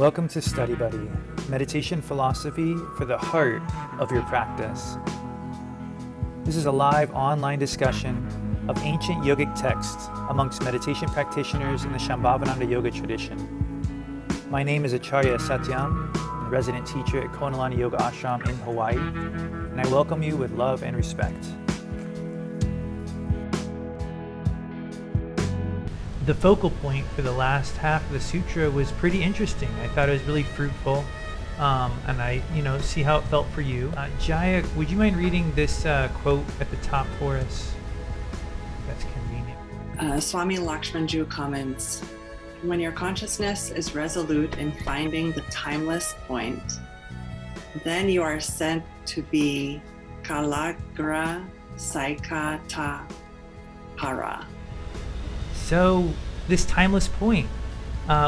Welcome to Study Buddy, meditation philosophy for the heart of your practice. This is a live online discussion of ancient yogic texts amongst meditation practitioners in the Shambhavananda yoga tradition. My name is Acharya Satyam, resident teacher at Konalani Yoga Ashram in Hawaii, and I welcome you with love and respect. The focal point for the last half of the sutra was pretty interesting. I thought it was really fruitful, and I, see how it felt for you. Jaya, would you mind reading this quote at the top for us? If that's convenient. Swami Lakshmanju comments, when your consciousness is resolute in finding the timeless point, then you are said to be kalagra saikata para. So this timeless point,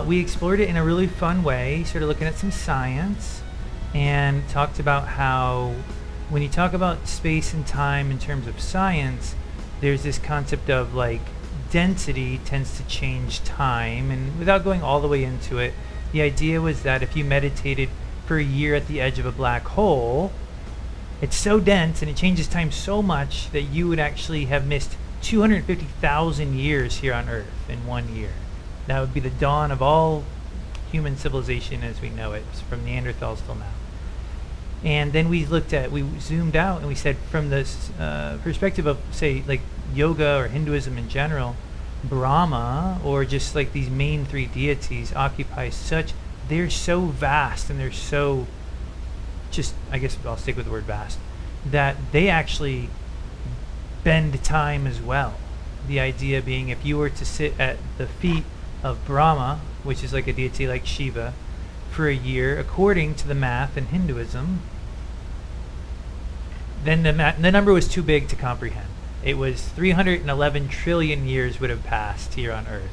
we explored it in a really fun way, sort of looking at some science, and talked about how when you talk about space and time in terms of science, there's this concept of like density tends to change time. And without going all the way into it, the idea was that if you meditated for a year at the edge of a black hole, it's so dense and it changes time so much that you would actually have missed 250,000 years here on Earth in 1 year. That would be the dawn of all human civilization as we know it, from Neanderthals till now. And then we zoomed out and we said, from this perspective of, say, like yoga or Hinduism in general, Brahma, or just like these main three deities, occupy they're so vast and they're so I guess I'll stick with the word vast, that they actually bend time as well. The idea being, if you were to sit at the feet of Brahma, which is like a deity like Shiva, for a year, according to the math in Hinduism, then the number was too big to comprehend. It was 311 trillion years would have passed here on Earth.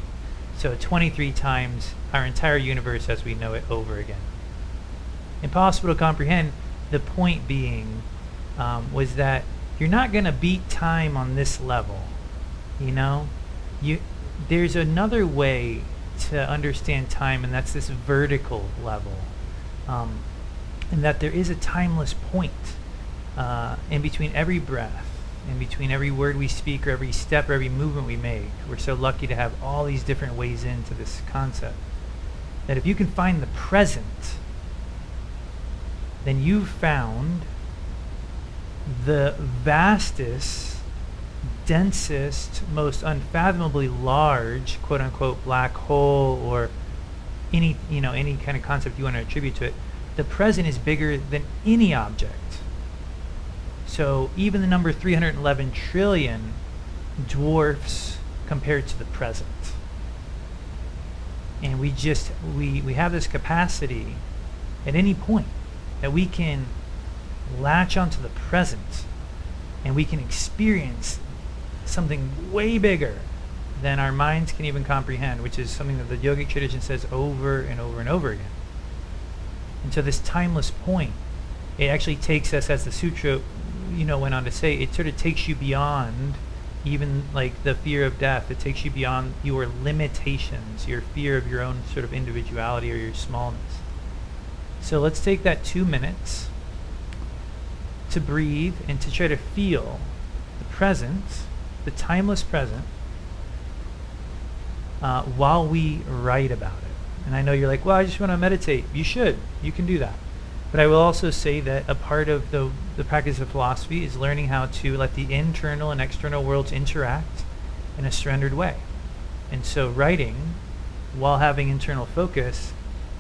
So 23 times our entire universe as we know it over again. Impossible to comprehend. The point being was that you're not going to beat time on this level. There's another way to understand time, and that's this vertical level. And that there is a timeless point in between every breath, in between every word we speak, or every step, or every movement we make. We're so lucky to have all these different ways into this concept. That if you can find the present, then you've found the vastest, densest, most unfathomably large, quote unquote, black hole, or any kind of concept you want to attribute to it. The present is bigger than any object. So even the number 311 trillion dwarfs compared to the present. And we have this capacity at any point that we can latch onto the present and we can experience something way bigger than our minds can even comprehend, which is something that the yogic tradition says over and over and over again. And so this timeless point, it actually takes us, as the sutra went on to say, it sort of takes you beyond even like the fear of death. It takes you beyond your limitations, your fear of your own sort of individuality or your smallness. So let's take that 2 minutes to breathe and to try to feel the present, the timeless present, while we write about it. And I know you're like, well, I just want to meditate. You should. You can do that. But I will also say that a part of the practice of philosophy is learning how to let the internal and external worlds interact in a surrendered way. And so writing, while having internal focus,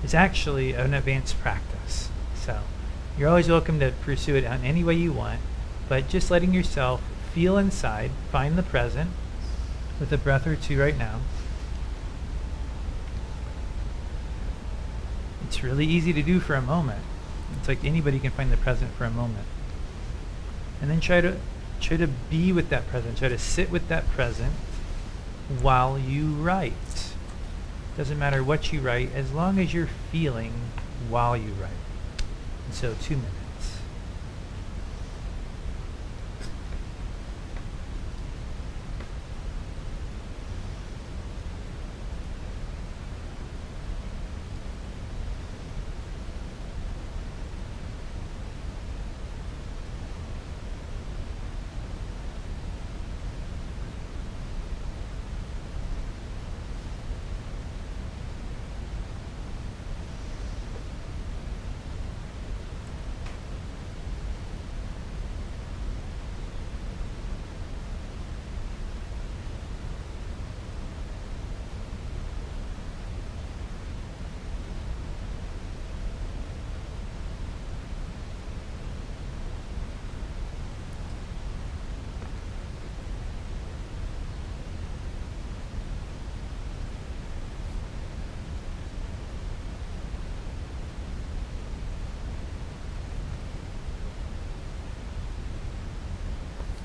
is actually an advanced practice. So you're always welcome to pursue it in any way you want, but just letting yourself feel inside, find the present with a breath or two right now. It's really easy to do for a moment. It's like anybody can find the present for a moment. And then try to be with that present, try to sit with that present while you write. Doesn't matter what you write, as long as you're feeling while you write. And so 2 minutes.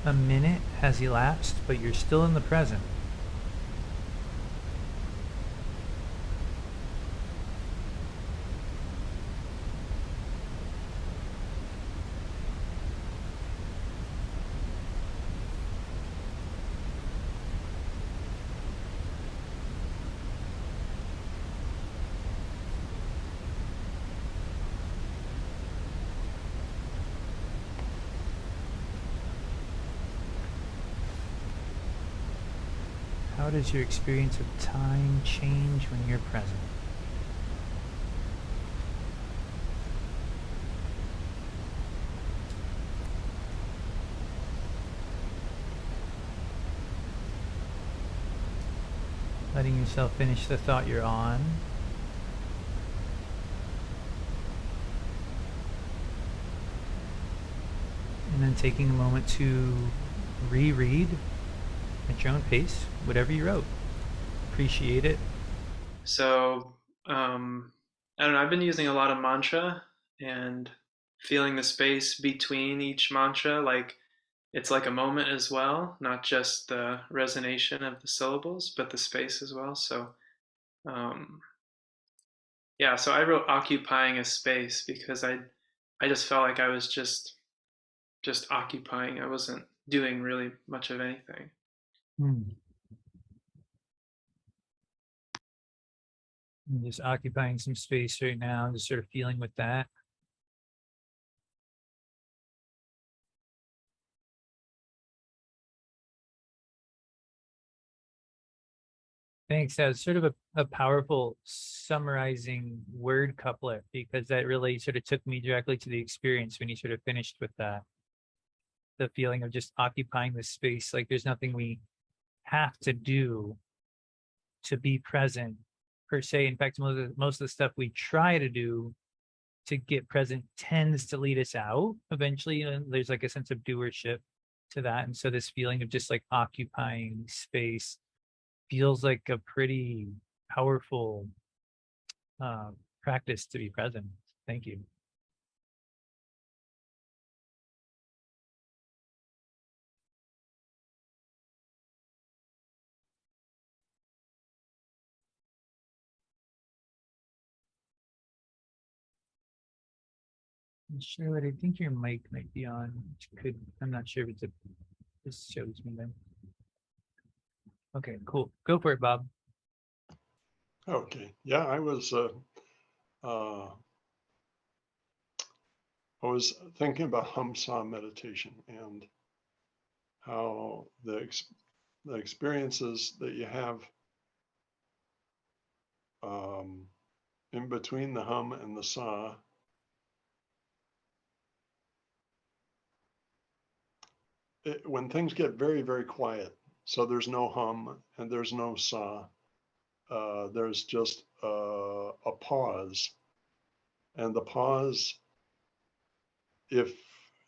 a minute has elapsed, but you're still in the present. How does your experience of time change when you're present? Letting yourself finish the thought you're on. And then taking a moment to reread at your own pace whatever you wrote. Appreciate it. So, I don't know, I've been using a lot of mantra and feeling the space between each mantra, like it's like a moment as well, not just the resonation of the syllables, but the space as well. So, um, yeah, so I wrote occupying a space because I just felt like I was just occupying. I wasn't doing really much of anything. I'm just occupying some space right now, just sort of feeling with that. Thanks. That was sort of a powerful summarizing word couplet, because that really sort of took me directly to the experience when you sort of finished with that. The feeling of just occupying the space, like there's nothing we have to do to be present per se. In fact, most of the stuff we try to do to get present tends to lead us out eventually. There's like a sense of doership to that. And so this feeling of just like occupying space feels like a pretty powerful practice to be present. Thank you. Charlotte, I think your mic might be on. I'm not sure if it's this shows me then. Okay, cool. Go for it, Bob. Okay. Yeah, I was thinking about Hamsa meditation and how the experiences that you have in between the hum and the sa, when things get very, very quiet, so there's no hum and there's no sa, there's just a pause. And the pause, if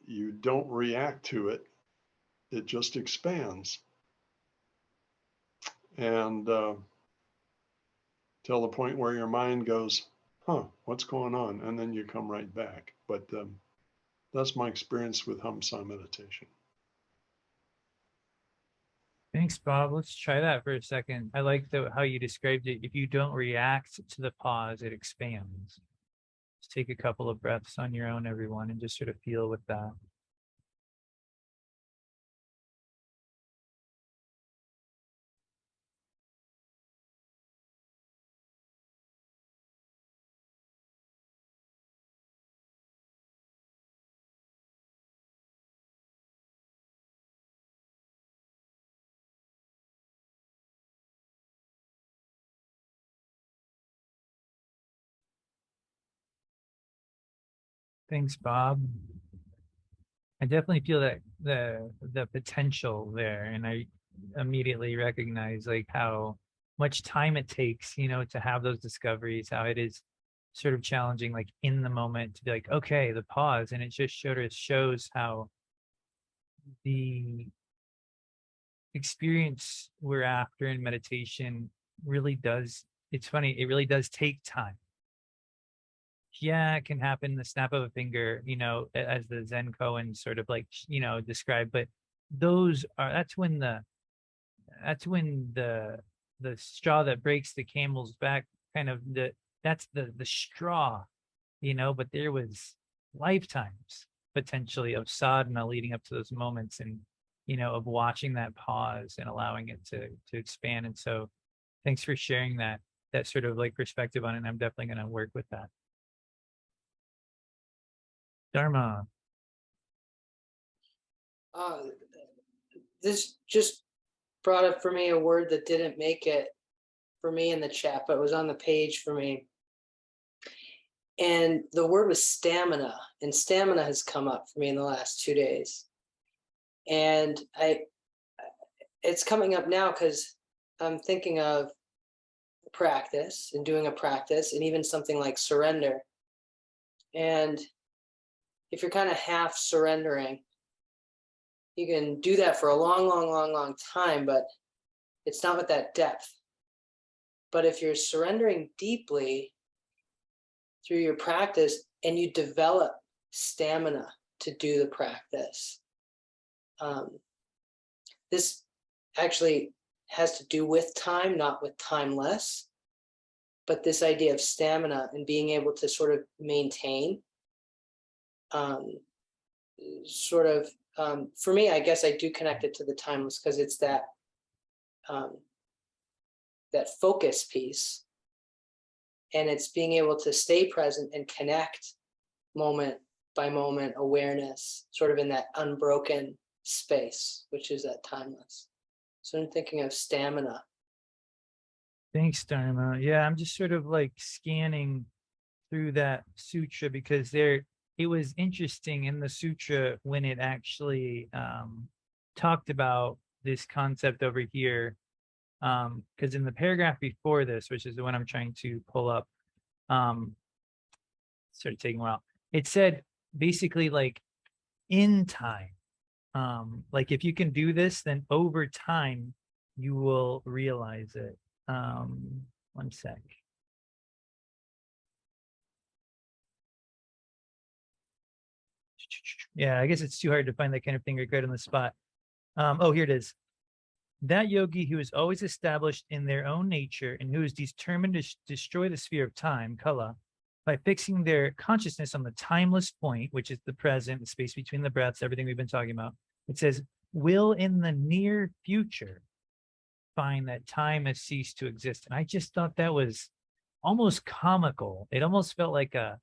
you don't react to it, it just expands. And till the point where your mind goes, huh, what's going on? And then you come right back. But that's my experience with Hamsa meditation. Thanks, Bob. Let's try that for a second. I like how you described it. If you don't react to the pause, it expands. Just take a couple of breaths on your own, everyone, and just sort of feel with that. Thanks, Bob. I definitely feel that the potential there, and I immediately recognize like how much time it takes, to have those discoveries, how it is sort of challenging, like in the moment to be like, okay, the pause. And it just shows how the experience we're after in meditation really does, it's funny, it really does take time. Yeah, it can happen the snap of a finger, as the Zen koan sort of like, described, but that's when the straw that breaks the camel's back, kind of that's the straw, but there was lifetimes potentially of sadhana leading up to those moments, and of watching that pause and allowing it to expand. And so thanks for sharing that sort of like perspective on it. And I'm definitely going to work with that. Dharma. This just brought up for me a word that didn't make it for me in the chat, but it was on the page for me. And the word was stamina, and stamina has come up for me in the last 2 days. And it's coming up now because I'm thinking of practice and doing a practice, and even something like surrender. And if you're kind of half surrendering, you can do that for a long time, but it's not with that depth. But if you're surrendering deeply through your practice and you develop stamina to do the practice, this actually has to do with time, not with timeless, but this idea of stamina and being able to sort of maintain, for me, I guess I do connect it to the timeless, because it's that that focus piece, and it's being able to stay present and connect moment by moment awareness, sort of in that unbroken space, which is that timeless. So I'm thinking of stamina. Thanks, Dharma. Yeah, I'm just sort of like scanning through that sutra, because it was interesting in the sutra when it actually talked about this concept over here, because in the paragraph before this, which is the one I'm trying to pull up, sort of taking a while, it said basically like in time, like if you can do this, then over time you will realize it. One sec. Yeah, I guess it's too hard to find that kind of thing right on the spot. Oh, here it is. That yogi who is always established in their own nature and who is determined to destroy the sphere of time, kala, by fixing their consciousness on the timeless point, which is the present, the space between the breaths, everything we've been talking about. It says, will in the near future find that time has ceased to exist. And I just thought that was almost comical. It almost felt like I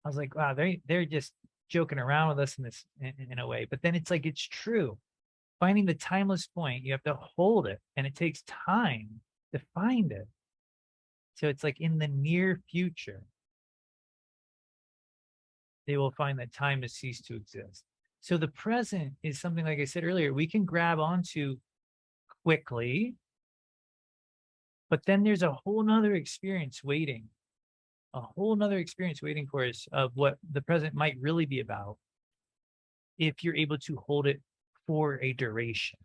was like, wow, they're just joking around with us in this in a way. But then it's like, it's true. Finding the timeless point, you have to hold it, and it takes time to find it. So it's like in the near future, they will find that time has ceased to exist. So the present is something, like I said earlier, we can grab onto quickly, but then there's a whole nother experience waiting, for us of what the present might really be about, if you're able to hold it for a duration.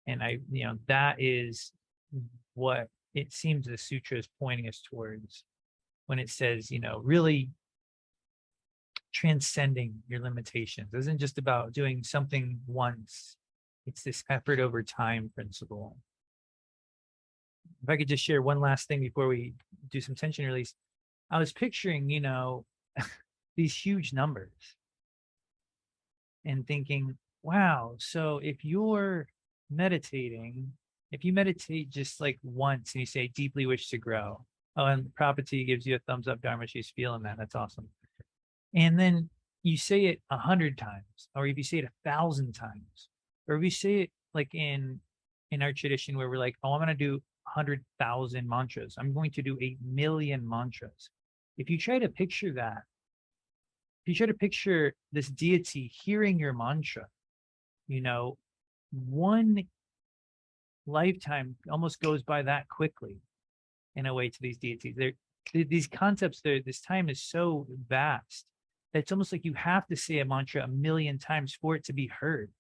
And that is what it seems the sutra is pointing us towards when it says, really transcending your limitations. It isn't just about doing something once. It's this effort over time principle. If I could just share one last thing before we do some tension release. I was picturing, these huge numbers and thinking, wow, so if you're meditating, if you meditate just like once and you say, deeply wish to grow. Oh, and Prabhupada gives you a thumbs up, Dharma, she's feeling that. That's awesome. And then you say it 100 times, or if you say it 1,000 times, or if you say it like in our tradition where we're like, oh, I'm going to do 100,000 mantras. I'm going to do 1,000,000 mantras. If you try to picture that, if you try to picture this deity hearing your mantra, one lifetime almost goes by that quickly in a way to these deities. These concepts, this time is so vast that it's almost like you have to say a mantra 1,000,000 times for it to be heard.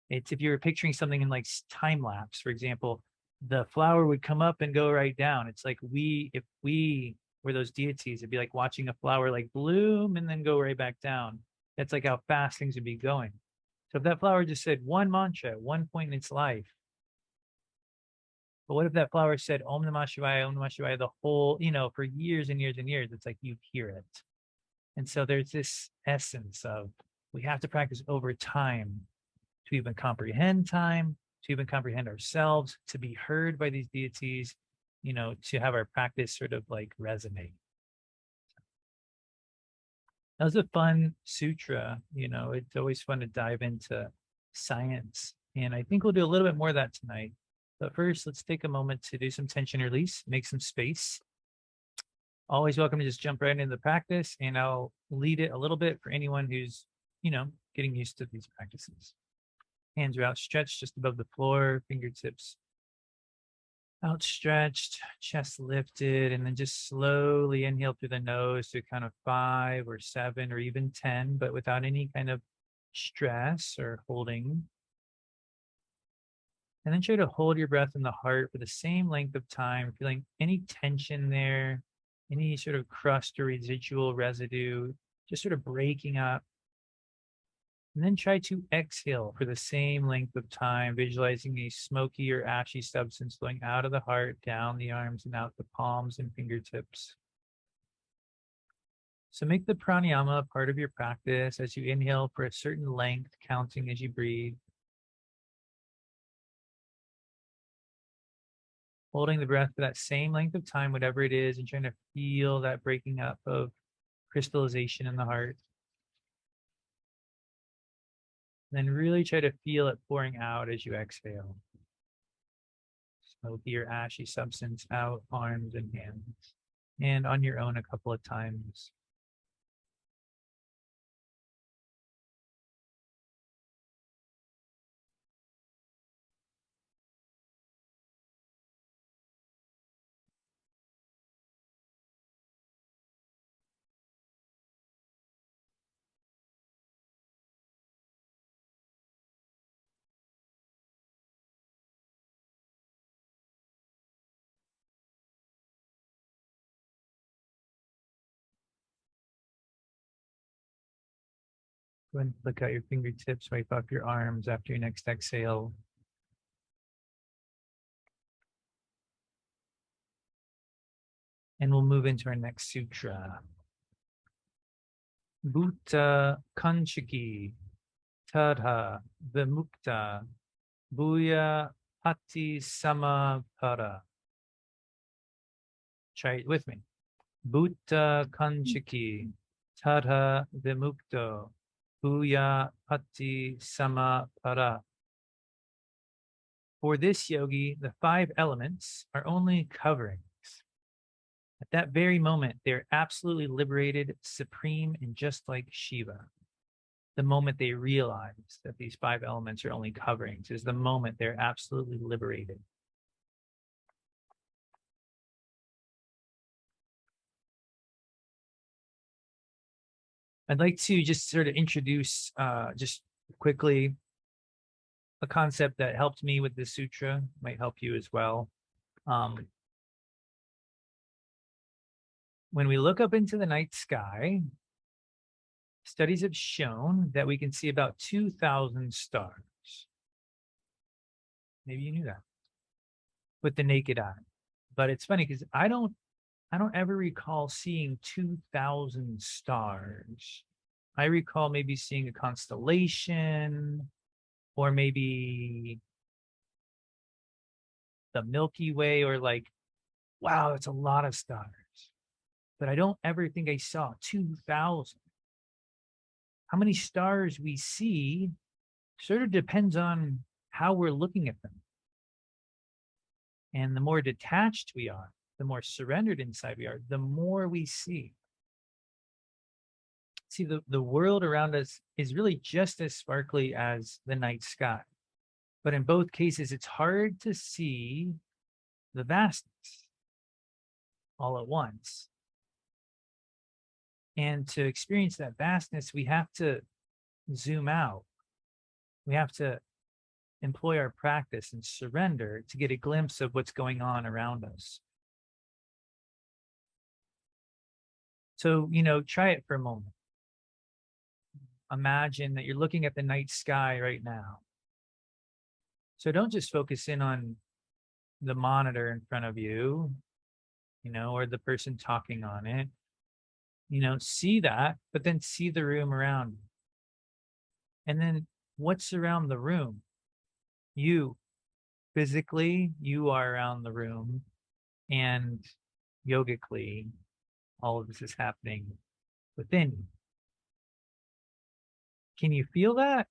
It's if you're picturing something in like time lapse, for example, the flower would come up and go right down. It's like if we were those deities, it'd be like watching a flower like bloom and then go right back down. That's like how fast things would be going. So if that flower just said one mantra at one point in its life, but what if that flower said Om Namah Shivaya, Om Namah Shivaya, the whole, for years and years and years? It's like you hear it. And so there's this essence of we have to practice over time to even comprehend time, to even comprehend ourselves, to be heard by these deities, to have our practice sort of like resonate. That was a fun sutra. It's always fun to dive into science. And I think we'll do a little bit more of that tonight. But first, let's take a moment to do some tension release, make some space. Always welcome to just jump right into the practice, and I'll lead it a little bit for anyone who's, getting used to these practices. Hands are outstretched just above the floor, fingertips outstretched, chest lifted, and then just slowly inhale through the nose to kind of 5 or 7 or even 10, but without any kind of stress or holding. And then try to hold your breath in the heart for the same length of time, feeling any tension there, any sort of crust or residual residue, just sort of breaking up. And then try to exhale for the same length of time, visualizing a smoky or ashy substance flowing out of the heart, down the arms and out the palms and fingertips. So make the pranayama part of your practice as you inhale for a certain length, counting as you breathe. Holding the breath for that same length of time, whatever it is, and trying to feel that breaking up of crystallization in the heart. Then really try to feel it pouring out as you exhale. Smoky or ashy substance out, arms and hands. And on your own a couple of times. Go ahead and flick out your fingertips, wipe off your arms after your next exhale. And we'll move into our next sutra. Bhūta-kañcukī, tadā, vimukto, bhūyaḥ, pati-samaḥ. Try it with me. Bhūta-kañcukī, tadā, vimukto, bhūyaḥ, pati-samaḥ. For this yogi, the 5 elements are only coverings. At that very moment, they're absolutely liberated, supreme, and just like Shiva. The moment they realize that these 5 elements are only coverings is the moment they're absolutely liberated. I'd like to just sort of introduce just quickly a concept that helped me with this sutra, might help you as well. When we look up into the night sky, studies have shown that we can see about 2,000 stars. Maybe you knew that with the naked eye. But it's funny because I don't ever recall seeing 2,000 stars. I recall maybe seeing a constellation, or maybe the Milky Way, or like, wow, it's a lot of stars. But I don't ever think I saw 2,000. How many stars we see sort of depends on how we're looking at them. And the more detached we are, the more surrendered inside we are, the more we see. See, the world around us is really just as sparkly as the night sky. But in both cases, it's hard to see the vastness all at once. And to experience that vastness, we have to zoom out. We have to employ our practice and surrender to get a glimpse of what's going on around us. So, try it for a moment. imagine that you're looking at the night sky right now. So don't just focus in on the monitor in front of you, or the person talking on it. See that, but then see the room around you. And then what's around the room? You. Physically, you are around the room, and yogically, all of this is happening within you. Can you feel that?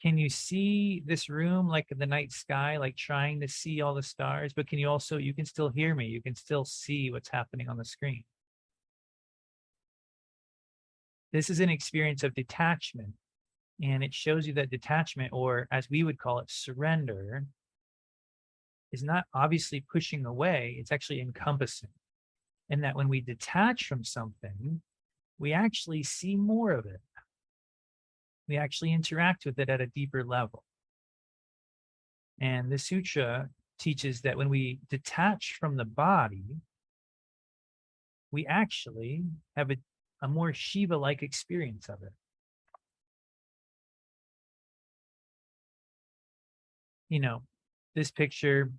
Can you see this room like the night sky, like trying to see all the stars? But you can still hear me. You can still see what's happening on the screen. This is an experience of detachment. And it shows you that detachment, or as we would call it, surrender, is not obviously pushing away, it's actually encompassing. And that when we detach from something, we actually see more of it. We actually interact with it at a deeper level. And the sutra teaches that when we detach from the body, we actually have a more Shiva-like experience of it. This picture,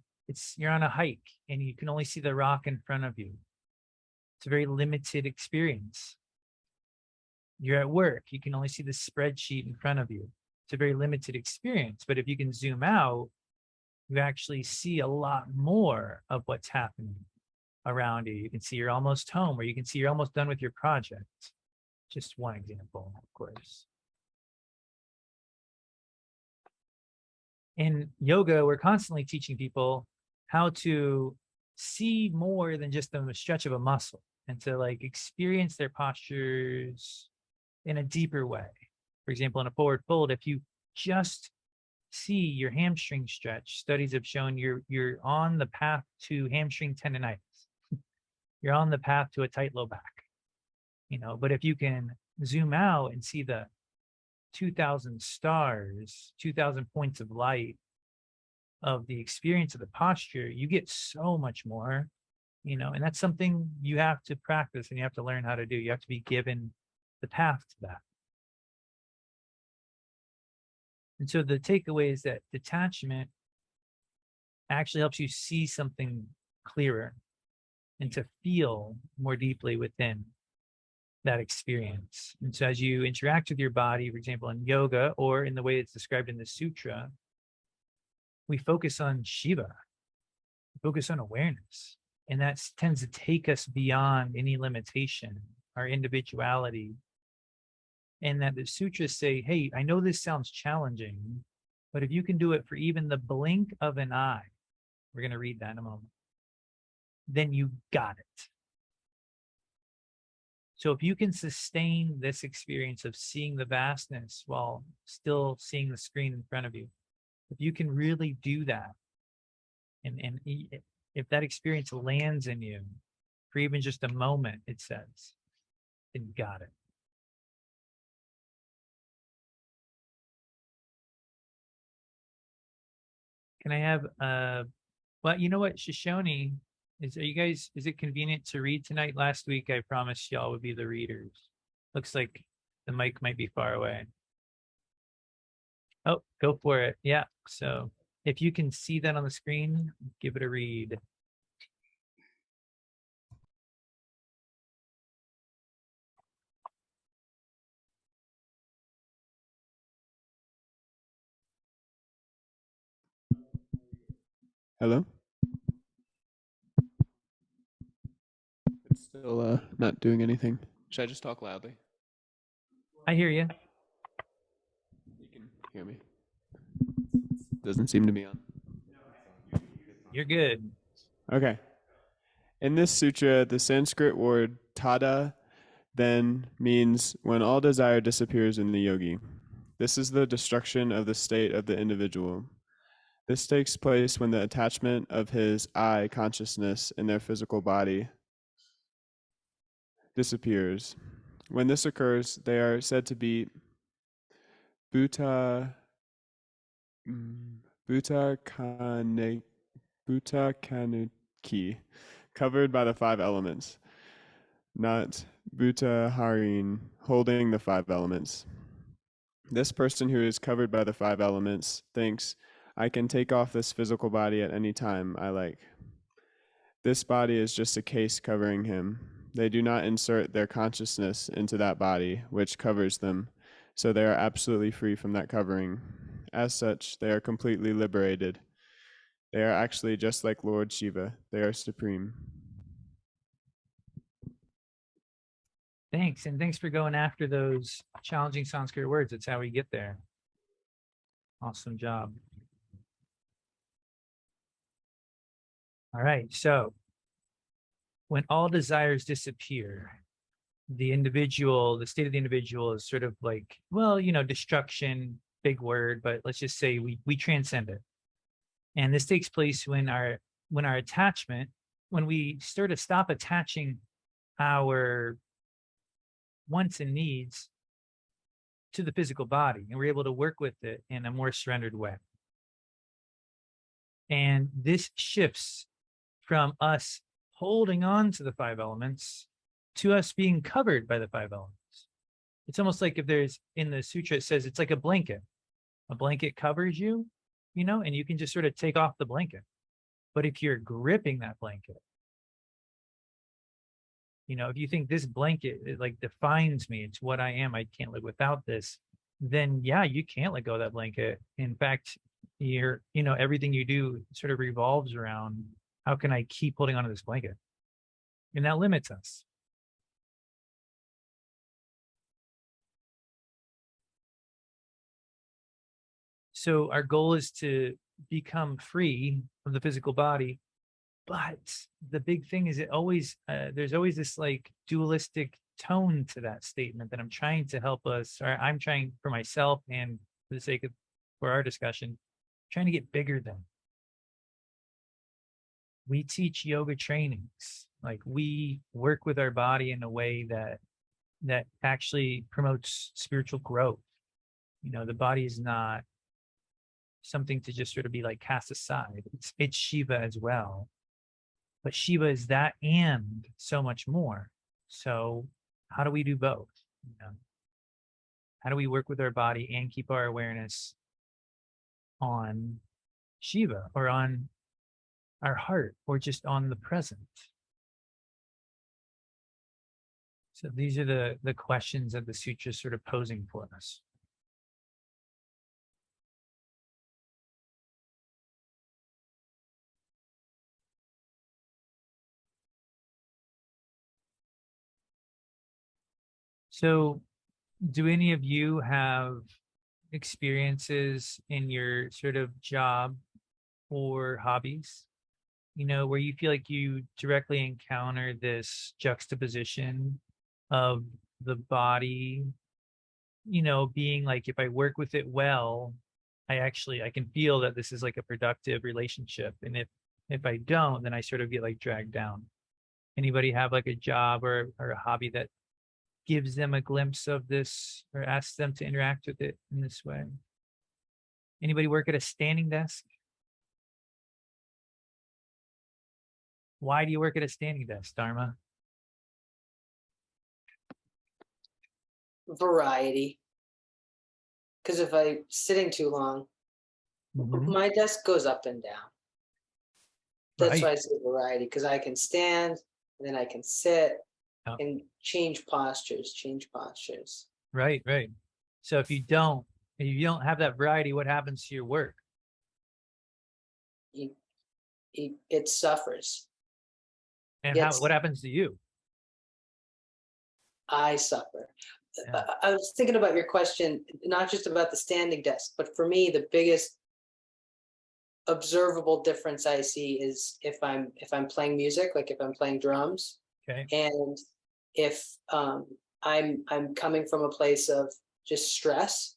you're on a hike and you can only see the rock in front of you. It's a very limited experience. You're at work, you can only see the spreadsheet in front of you. It's a very limited experience. But if you can zoom out, you actually see a lot more of what's happening around you. You can see you're almost home, or you can see you're almost done with your project. Just one example, of course. In yoga, we're constantly teaching people how to see more than just the stretch of a muscle, and to experience their postures in a deeper way. For example, in a forward fold, if you just see your hamstring stretch, studies have shown you're on the path to hamstring tendonitis. You're on the path to a tight low back. But if you can zoom out and see the 2,000 stars, 2,000 points of light of the experience of the posture, you get so much more, and that's something you have to practice and you have to learn how to do. You have to be given the path to that. And so the takeaway is that detachment actually helps you see something clearer and to feel more deeply within that experience. And so as you interact with your body, for example, in yoga or in the way it's described in the sutra, we focus on Shiva, we focus on awareness. And that tends to take us beyond any limitation, our individuality. And that the sutras say, hey, I know this sounds challenging, but if you can do it for even the blink of an eye, we're going to read that in a moment, then you got it. So if you can sustain this experience of seeing the vastness while still seeing the screen in front of you, if you can really do that, and if that experience lands in you for even just a moment, it says, then you got it. Can I have, well, you know what, Shoshone, is it convenient to read tonight? Last week, I promised y'all would be the readers. Looks like the mic might be far away. Oh, go for it. Yeah. So if you can see that on the screen, give it a read. Hello? It's still not doing anything. Should I just talk loudly? I hear you. You can hear me. Doesn't seem to be on. You're good. Okay. In this sutra, the Sanskrit word tadā then means when all desire disappears in the yogi. This is the destruction of the state of the individual. This takes place when the attachment of his I consciousness in their physical body disappears. When this occurs, they are said to be Bhūta-kañcukī, covered by the five elements. not Bhūta-kañcukī, holding the 5 elements. This person who is covered by the 5 elements thinks, I can take off this physical body at any time I like. This body is just a case covering him. They do not insert their consciousness into that body, which covers them, so they are absolutely free from that covering. As such, they are completely liberated. They are actually just like Lord Shiva. They are supreme. Thanks, and thanks for going after those challenging Sanskrit words. It's how we get there. Awesome job. All right, so when all desires disappear, the state of the individual is sort of like, well, destruction, big word, but let's just say we transcend it. And this takes place when our attachment, when we sort of stop attaching our wants and needs to the physical body, and we're able to work with it in a more surrendered way. And this shifts from us holding on to the 5 elements to us being covered by the 5 elements. It's almost like if there's, in the sutra, it says it's like a blanket. A blanket covers you, and you can just sort of take off the blanket. But if you're gripping that blanket, if you think this blanket, it like defines me, it's what I am, I can't live without this, then yeah, you can't let go of that blanket. In fact, everything you do sort of revolves around, how can I keep holding on to this blanket? And that limits us. So our goal is to become free of the physical body. But the big thing is, there's always this like dualistic tone to that statement that I'm trying to help us, or I'm trying for myself and for the sake of, for our discussion, trying to get bigger than. We teach yoga trainings, like we work with our body in a way that actually promotes spiritual growth. The body is not something to just sort of be like cast aside. It's Shiva as well. But Shiva is that and so much more. So how do we do both? How do we work with our body and keep our awareness on Shiva, or on our heart, or just on the present? So these are the questions that the sutra is sort of posing for us. So do any of you have experiences in your sort of job or hobbies, where you feel like you directly encounter this juxtaposition of the body, being like, if I work with it well, I can feel that this is like a productive relationship. And if I don't, then I sort of get like dragged down. Anybody have like a job or a hobby that gives them a glimpse of this, or asks them to interact with it in this way? Anybody work at a standing desk? Why do you work at a standing desk, Dharma? Variety. Because if I'm sitting too long, my desk goes up and down. That's why I say variety, because I can stand, and then I can sit, and change postures. Right. So if you don't have that variety, what happens to your work? It suffers. And what happens to you? I suffer. Yeah. I was thinking about your question, not just about the standing desk, but for me, the biggest observable difference I see is if I'm playing music, like if I'm playing drums, and if I'm coming from a place of just stress,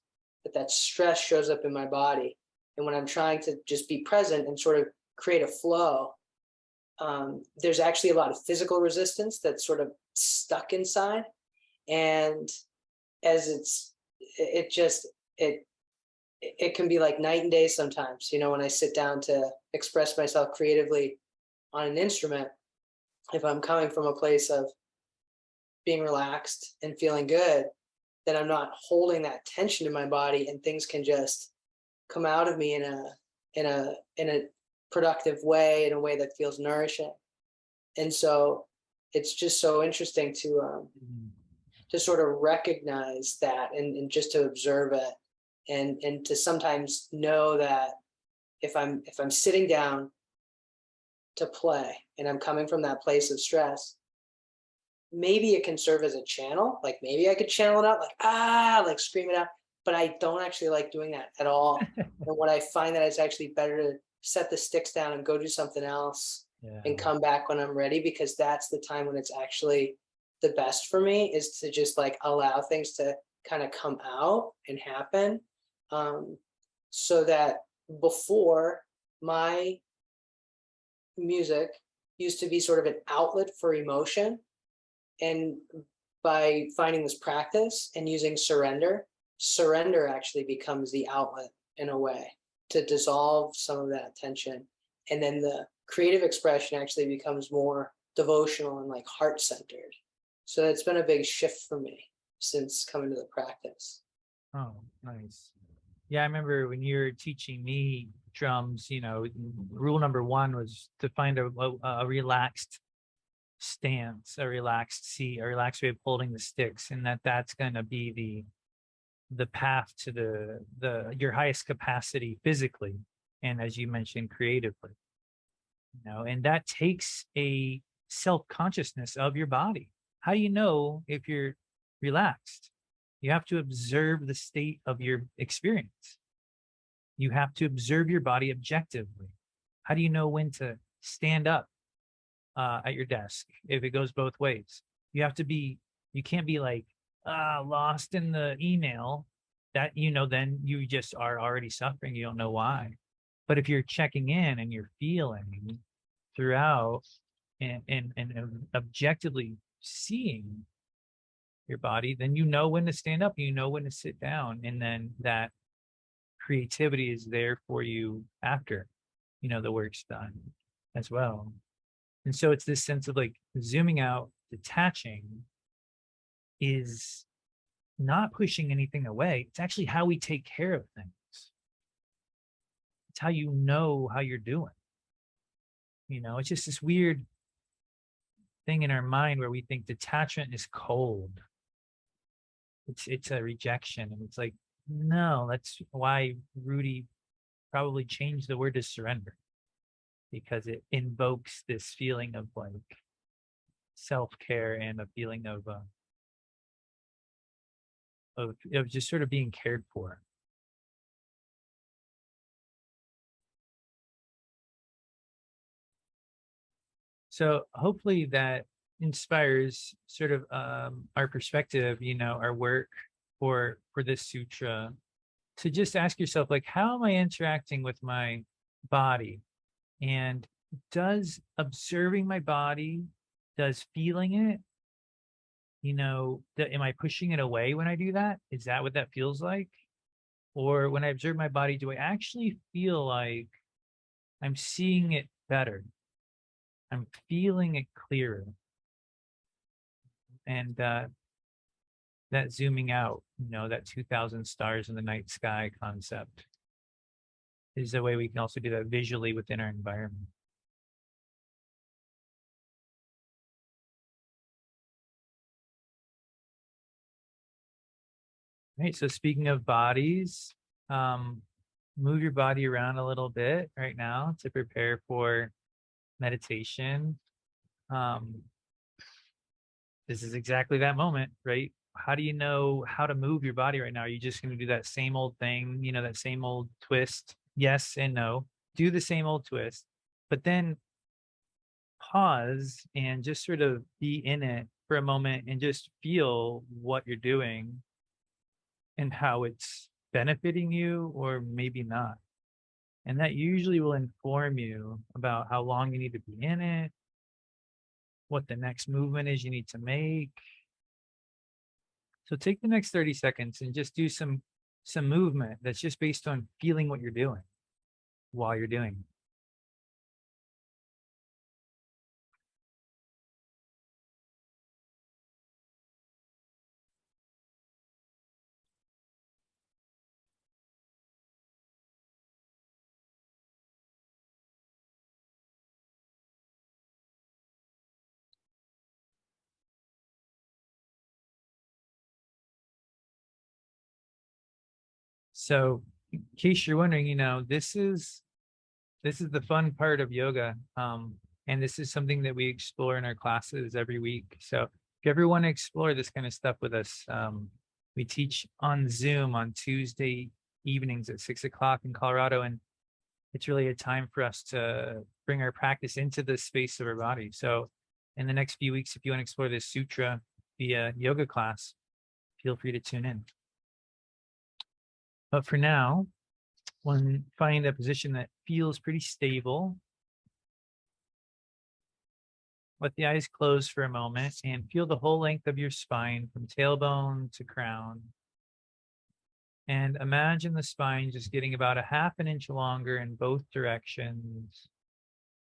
that stress shows up in my body, and when I'm trying to just be present and sort of create a flow, there's actually a lot of physical resistance that's sort of stuck inside, and as it can be like night and day sometimes, when I sit down to express myself creatively on an instrument. If I'm coming from a place of being relaxed and feeling good, then I'm not holding that tension in my body, and things can just come out of me in a productive way, in a way that feels nourishing. And so it's just so interesting to sort of recognize that, and just to observe it, and to sometimes know that if I'm sitting down to play and I'm coming from that place of stress, maybe it can serve as a channel. Like maybe I could channel it out, like scream it out, but I don't actually like doing that at all. And what I find that it's actually better to set the sticks down and go do something else, and come back when I'm ready, because that's the time when it's actually the best for me, is to just like allow things to kind of come out and happen. So that before, my music used to be sort of an outlet for emotion. And by finding this practice and using surrender actually becomes the outlet in a way to dissolve some of that tension. And then the creative expression actually becomes more devotional and like heart-centered. So it's been a big shift for me since coming to the practice. Oh, nice. Yeah, I remember when you were teaching me drums, rule number one was to find a relaxed stance, a relaxed seat, a relaxed way of holding the sticks, and that's going to be the path to your highest capacity physically, and as you mentioned, creatively. And that takes a self-consciousness of your body. How do you know if you're relaxed? You have to observe the state of your experience. You have to observe your body objectively. How do you know when to stand up at your desk if it goes both ways? You can't be like lost in the email that, then you just are already suffering. You don't know why. But if you're checking in and you're feeling throughout and objectively seeing your body, then you know when to stand up, you know when to sit down, and then that creativity is there for you after, the work's done as well. And so it's this sense of like zooming out, detaching is not pushing anything away. It's actually how we take care of things. It's how you know how you're doing. It's just this weird thing in our mind where we think detachment is cold. It's a rejection. And it's like, no, that's why Rudy probably changed the word to surrender, because it invokes this feeling of like self-care and a feeling of just sort of being cared for. So hopefully that inspires sort of our perspective, our work for this sutra, to just ask yourself, like, how am I interacting with my body? And does observing my body, does feeling it, am I pushing it away when I do that? Is that what that feels like? Or when I observe my body, do I actually feel like I'm seeing it better? I'm feeling it clearer. And that zooming out, that 2,000 stars in the night sky concept is a way we can also do that visually within our environment. Right, so speaking of bodies, move your body around a little bit right now to prepare for meditation. This is exactly that moment, right? How do you know how to move your body right now? Are you just going to do that same old thing, that same old twist? Yes and no. Do the same old twist, but then pause and just sort of be in it for a moment and just feel what you're doing and how it's benefiting you or maybe not. And that usually will inform you about how long you need to be in it, what the next movement is you need to make. So take the next 30 seconds and just do some movement that's just based on feeling what you're doing while you're doing it. So, in case you're wondering, this is the fun part of yoga, and this is something that we explore in our classes every week. So, if you ever want to explore this kind of stuff with us, we teach on Zoom on Tuesday evenings at 6 o'clock in Colorado, and it's really a time for us to bring our practice into the space of our body. So, in the next few weeks, if you want to explore this sutra via yoga class, feel free to tune in. But for now, find a position that feels pretty stable. Let the eyes close for a moment and feel the whole length of your spine from tailbone to crown. And imagine the spine just getting about a half an inch longer in both directions.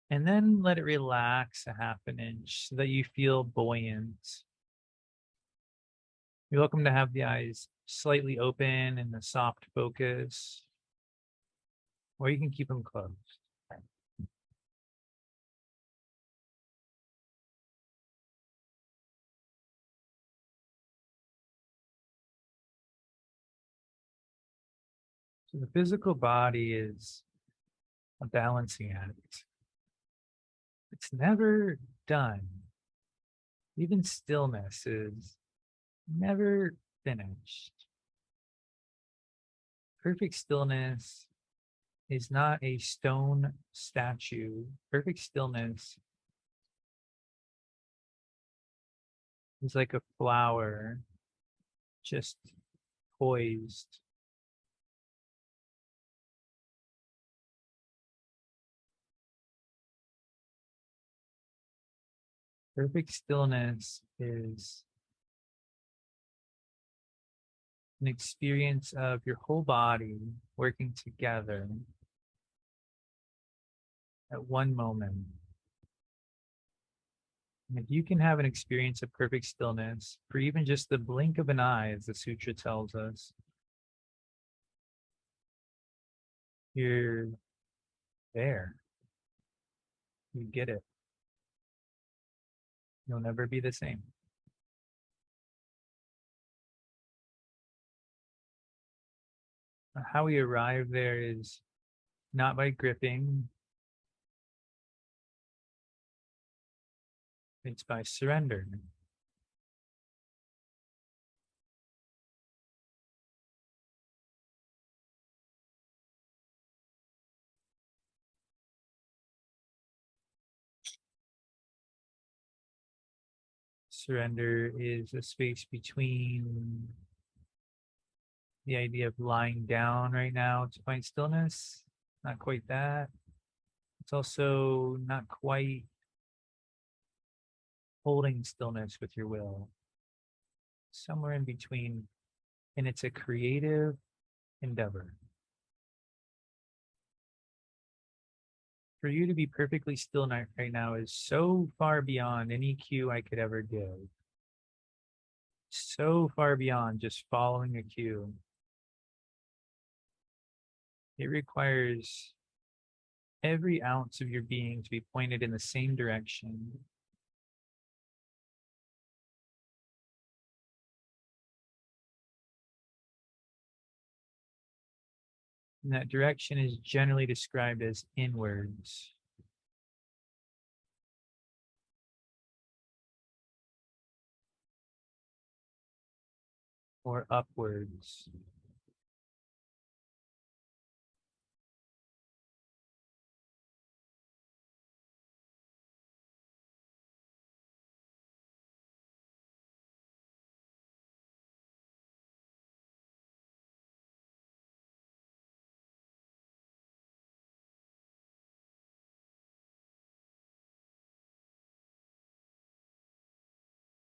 And then let it relax a half an inch so that you feel buoyant. You're welcome to have the eyes slightly open in the soft focus, or you can keep them closed. So the physical body is a balancing act. It's never done. Even stillness is never finished. Perfect stillness is not a stone statue. Perfect stillness is like a flower just poised. Perfect stillness is an experience of your whole body working together at one moment. And if you can have an experience of perfect stillness for even just the blink of an eye, as the sutra tells us, you're there. You get it. You'll never be the same. How we arrive there is not by gripping, it's by surrender. Surrender is a space between the idea of lying down right now to find stillness. Not quite that. It's also not quite holding stillness with your will. Somewhere in between. And it's a creative endeavor. For you to be perfectly still right now is so far beyond any cue I could ever give. So far beyond just following a cue. It requires every ounce of your being to be pointed in the same direction. And that direction is generally described as inwards. Or upwards.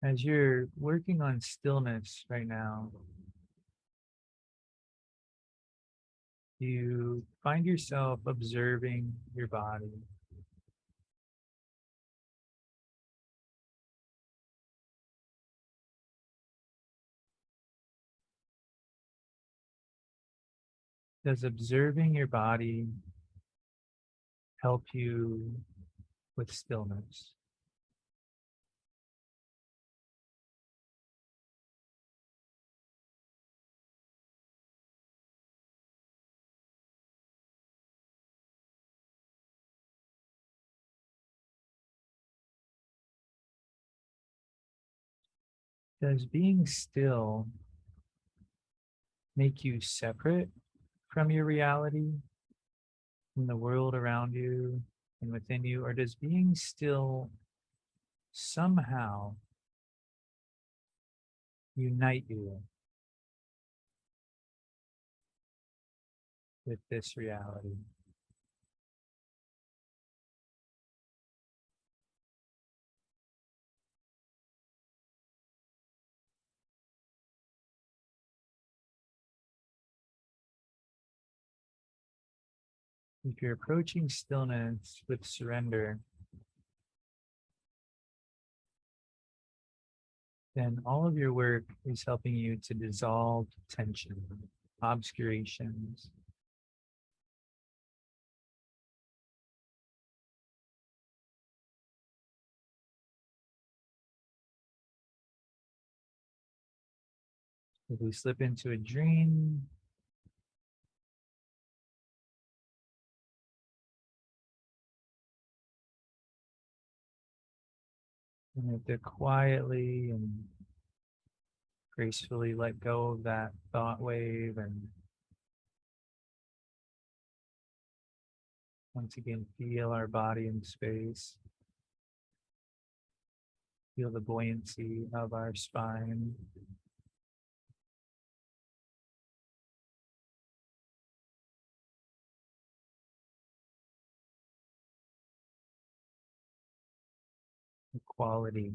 As you're working on stillness right now, you find yourself observing your body. Does observing your body help you with stillness? Does being still make you separate from your reality, from the world around you and within you? Or does being still somehow unite you with this reality? If you're approaching stillness with surrender, then all of your work is helping you to dissolve tension, obscurations. If we slip into a dream, we have to quietly and gracefully let go of that thought wave and once again feel our body in space. Feel the buoyancy of our spine. The quality.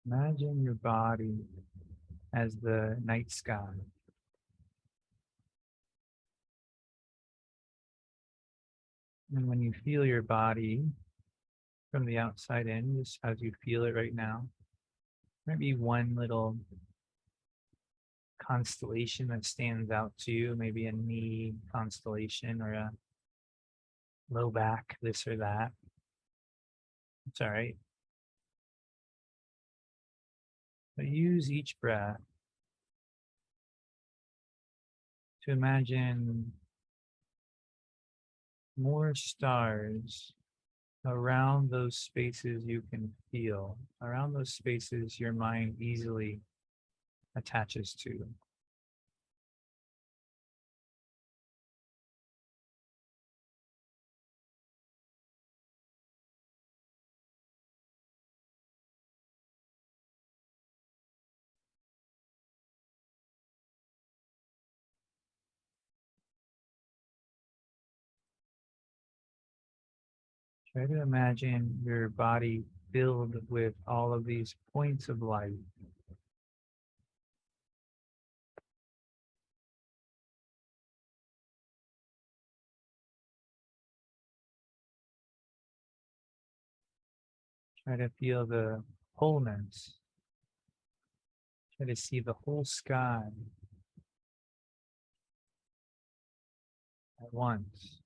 Imagine your body as the night sky. And when you feel your body from the outside in, just as you feel it right now, maybe one little constellation that stands out to you, maybe a knee constellation or a low back, this or that. It's all right. But use each breath to imagine more stars around those spaces you can feel, around those spaces your mind easily attaches to. Try to imagine your body filled with all of these points of light. Try to feel the wholeness. Try to see the whole sky at once.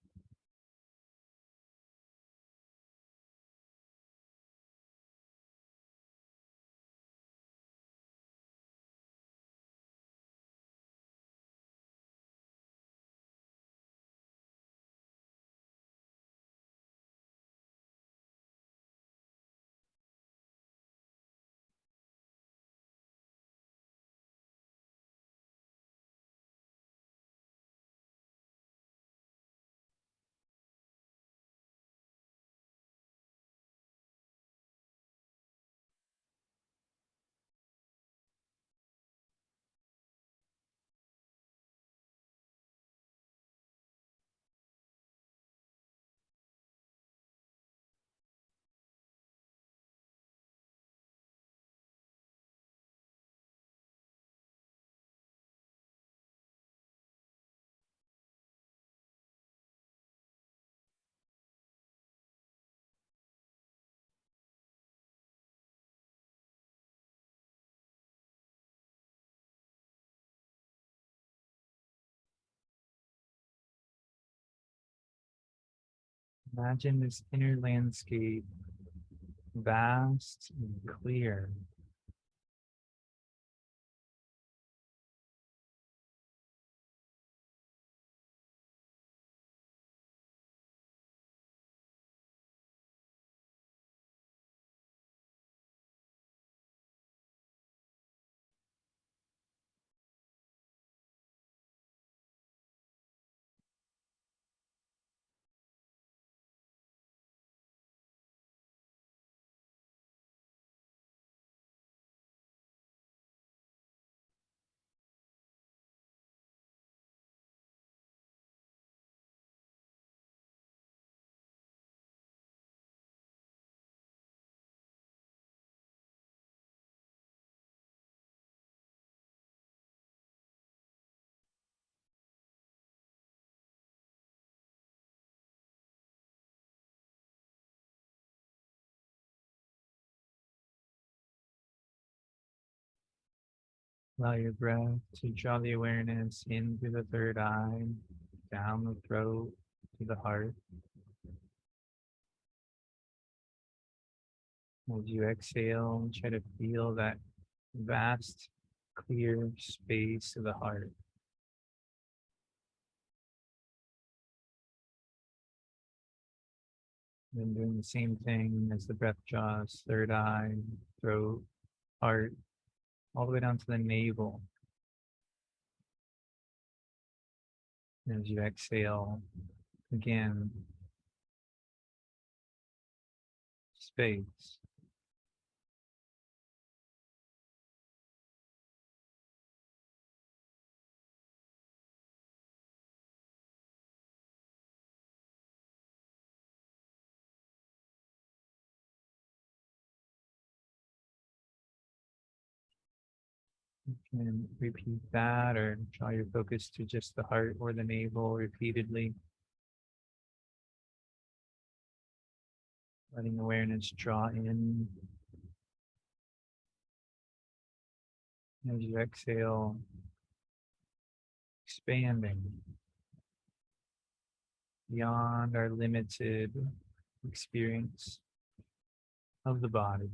Imagine this inner landscape, vast and clear. Allow your breath to draw the awareness in through the third eye, down the throat to the heart. As you exhale, try to feel that vast, clear space of the heart. Then doing the same thing as the breath draws, third eye, throat, heart, all the way down to the navel. And as you exhale, again, space. You can repeat that or draw your focus to just the heart or the navel repeatedly. Letting awareness draw in. As you exhale, expanding beyond our limited experience of the body.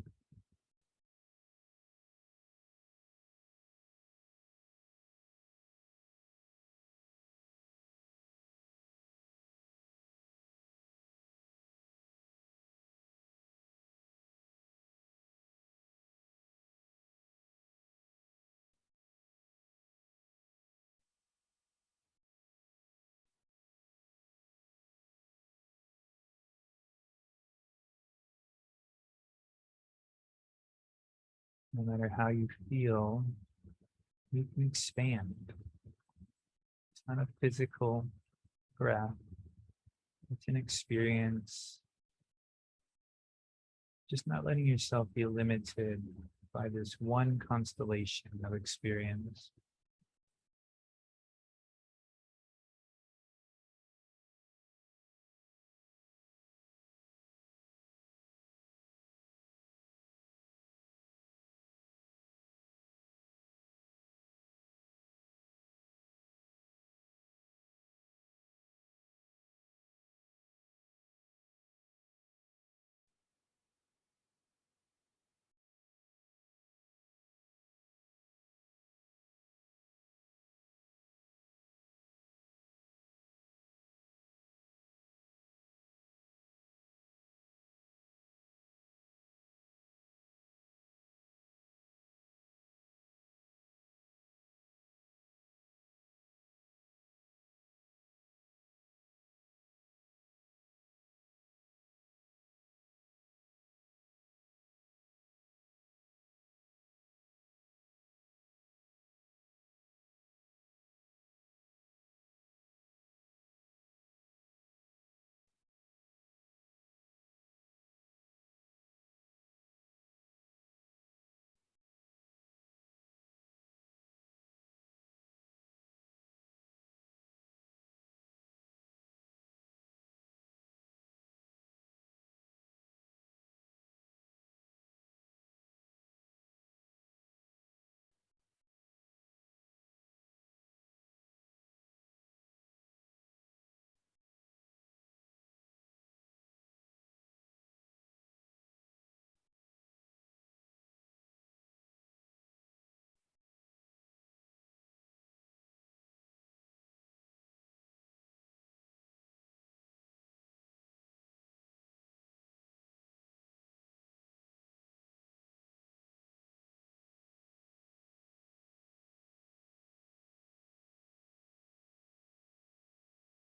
No matter how you feel, you can expand. It's not a physical breath, it's an experience. Just not letting yourself be limited by this one constellation of experience.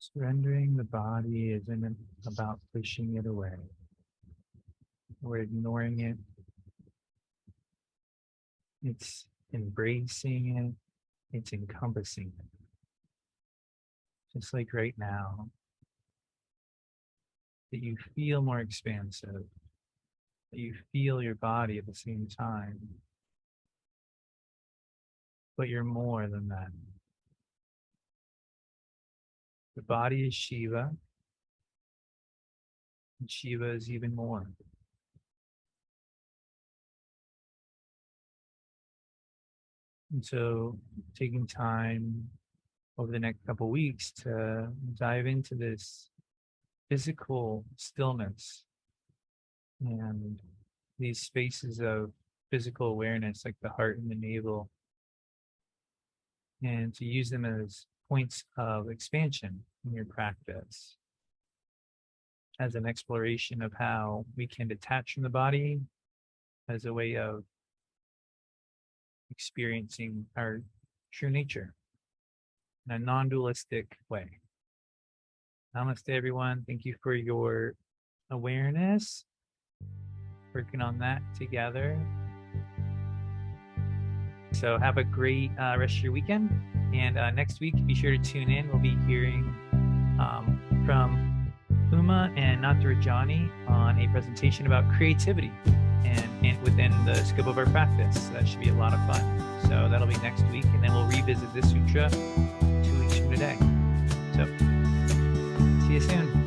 Surrendering the body isn't about pushing it away or ignoring it. It's embracing it. It's encompassing it. Just like right now, that you feel more expansive, that you feel your body at the same time. But you're more than that. The body is Shiva, and Shiva is even more. And so taking time over the next couple of weeks to dive into this physical stillness and these spaces of physical awareness, like the heart and the navel, and to use them as points of expansion in your practice, as an exploration of how we can detach from the body as a way of experiencing our true nature in a non-dualistic way. Namaste, everyone. Thank you for your awareness. Working on that together. So have a great rest of your weekend. And next week, be sure to tune in. We'll be hearing from Uma and Natarajani on a presentation about creativity and within the scope of our practice. So that should be a lot of fun. So that'll be next week. And then we'll revisit this sutra 2 weeks from today. So see you soon.